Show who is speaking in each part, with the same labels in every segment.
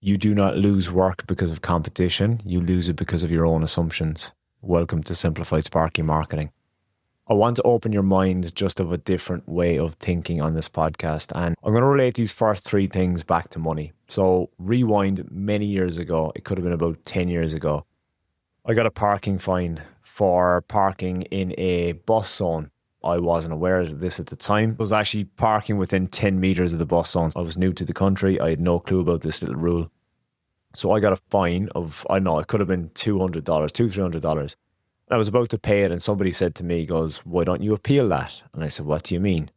Speaker 1: You do not lose work because of competition. You lose it because of your own assumptions. Welcome to Simplified Sparky Marketing. I want to open your mind just of a different way of thinking on this podcast. And I'm going to relate these first three things back to money. So rewind many years ago. It could have been about 10 years ago. I got a parking fine for parking in a bus zone. I wasn't aware of this at the time. I was actually parking within 10 meters of the bus zone. I was new to the country. I had no clue about this little rule. So I got a fine of, I don't know, it could have been $200, $300. I was about to pay it and somebody said to me, he goes, why don't you appeal that? And I said, what do you mean?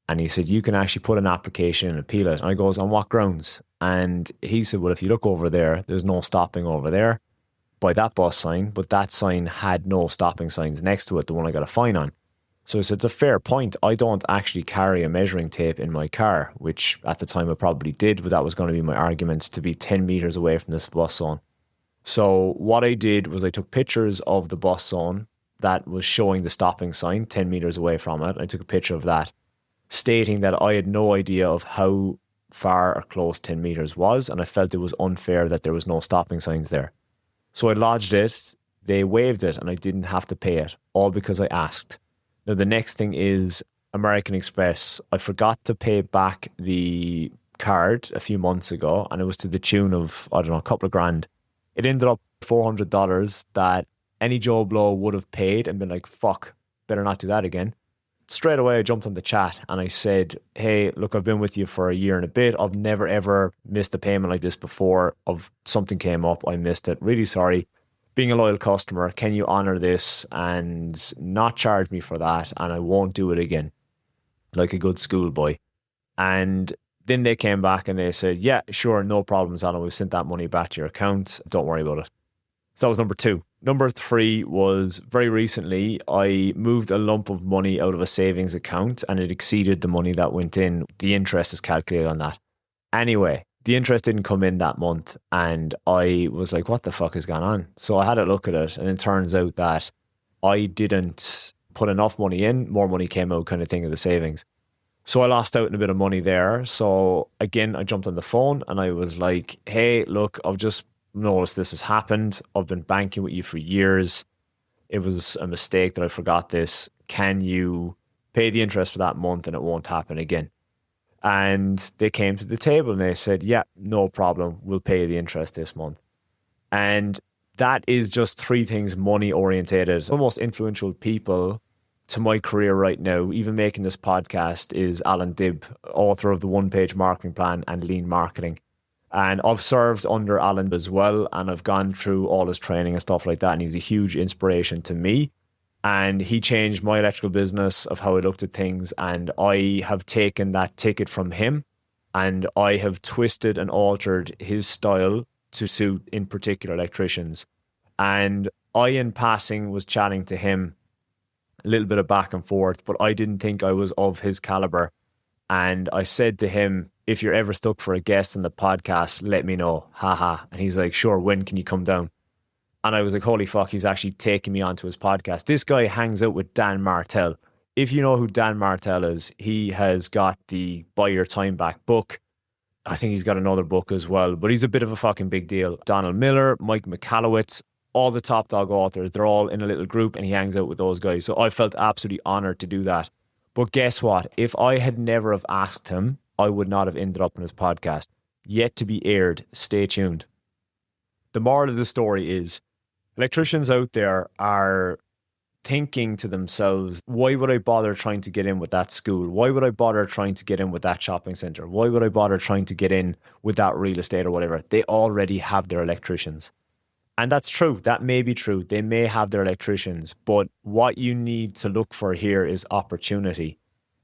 Speaker 1: And he said, you can actually put an application and appeal it. And I goes, on what grounds? And he said, well, if you look over there, there's no stopping over there by that bus sign, but that sign had no stopping signs next to it, the one I got a fine on. So I said, it's a fair point. I don't actually carry a measuring tape in my car, which at the time I probably did, but that was going to be my argument to be 10 meters away from this bus zone. So what I did was I took pictures of the bus zone that was showing the stopping sign 10 meters away from it. I took a picture of that, stating that I had no idea of how far or close 10 meters was, and I felt it was unfair that there was no stopping signs there. So I lodged it, they waived it, and I didn't have to pay it, all because I asked. Now, the next thing is American Express. I forgot to pay back the card a few months ago, and it was to the tune of, I don't know, a couple of grand. It ended up $400 that any Joe Blow would have paid and been like, fuck, better not do that again. Straight away, I jumped on the chat and I said, hey, look, I've been with you for a year and a bit. I've never, ever missed a payment like this before. Of something came up, I missed it. Really sorry. Being a loyal customer, can you honor this and not charge me for that? And I won't do it again, like a good schoolboy. And then they came back and they said, yeah, sure, no problems, Alan. We've sent that money back to your account. Don't worry about it. So that was number two. Number three was very recently, I moved a lump of money out of a savings account and it exceeded the money that went in. The interest is calculated on that. Anyway, the interest didn't come in that month and I was like, what the fuck is going on? So I had a look at it and it turns out that I didn't put enough money in, more money came out kind of thing of the savings. So I lost out in a bit of money there. So again, I jumped on the phone and I was like, hey, look, I've just noticed this has happened. I've been banking with you for years. It was a mistake that I forgot this. Can you pay the interest for that month and it won't happen again? And they came to the table and they said, yeah, no problem. We'll pay the interest this month. And that is just three things money orientated. The most influential people to my career right now, even making this podcast, is Alan Dibb, author of the One-Page Marketing Plan and Lean Marketing. And I've served under Alan as well, and I've gone through all his training and stuff like that. And he's a huge inspiration to me. And he changed my electrical business of how I looked at things. And I have taken that ticket from him and I have twisted and altered his style to suit, in particular, electricians. And I, in passing, was chatting to him a little bit of back and forth, but I didn't think I was of his caliber. And I said to him, if you're ever stuck for a guest on the podcast, let me know. Haha. And he's like, sure, when can you come down? And I was like, holy fuck, he's actually taking me onto his podcast. This guy hangs out with Dan Martell. If you know who Dan Martell is, he has got the Buy Your Time Back book. I think he's got another book as well, but he's a bit of a fucking big deal. Donald Miller, Mike McCallowitz, all the top dog authors, they're all in a little group and he hangs out with those guys. So I felt absolutely honored to do that. But guess what? If I had never have asked him, I would not have ended up on his podcast. Yet to be aired. Stay tuned. The moral of the story is, electricians out there are thinking to themselves, why would I bother trying to get in with that school? Why would I bother trying to get in with that shopping centre? Why would I bother trying to get in with that real estate or whatever? They already have their electricians. And that's true. That may be true. They may have their electricians. But what you need to look for here is opportunity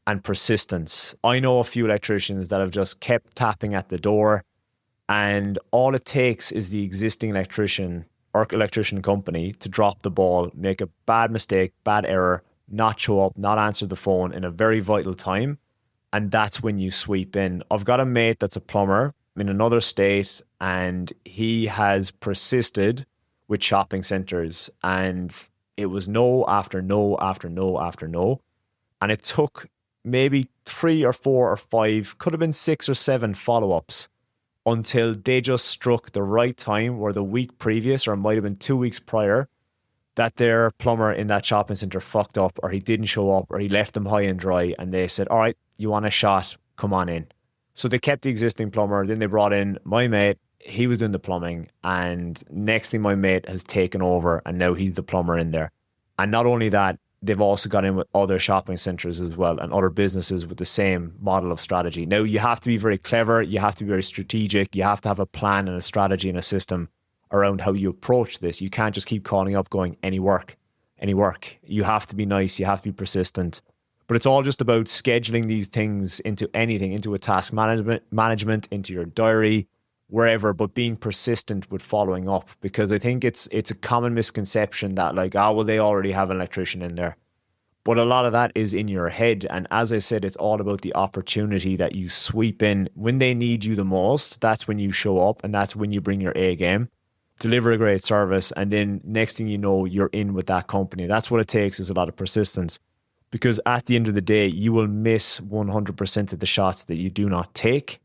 Speaker 1: and persistence. I know a few electricians that have just kept tapping at the door, and all it takes is the existing electrician or electrician company to drop the ball, make a bad mistake, bad error, not show up, not answer the phone in a very vital time. And that's when you sweep in. I've got a mate that's a plumber in another state, and he has persisted with shopping centres, and it was no after no after no after no. And it took maybe 3 or 4 or 5, could have been 6 or 7 follow-ups until they just struck the right time, where the week previous, or it might have been 2 weeks prior, that their plumber in that shopping centre fucked up, or he didn't show up, or he left them high and dry, and they said, all right, you want a shot? Come on in. So they kept the existing plumber. Then they brought in my mate. He was doing the plumbing. And next thing, my mate has taken over, and now he's the plumber in there. And not only that, they've also got in with other shopping centres as well, and other businesses with the same model of strategy. Now, you have to be very clever. You have to be very strategic. You have to have a plan and a strategy and a system around how you approach this. You can't just keep calling up going, any work. You have to be nice. You have to be persistent. But it's all just about scheduling these things into anything, into a task management, into your diary, wherever, but being persistent with following up. Because I think it's a common misconception that like, well, they already have an electrician in there. But a lot of that is in your head. And as I said, it's all about the opportunity that you sweep in. When they need you the most, that's when you show up, and that's when you bring your A game. Deliver a great service, and then next thing you know, you're in with that company. That's what it takes, is a lot of persistence, because at the end of the day, you will miss 100% of the shots that you do not take.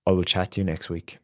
Speaker 1: I will chat to you next week.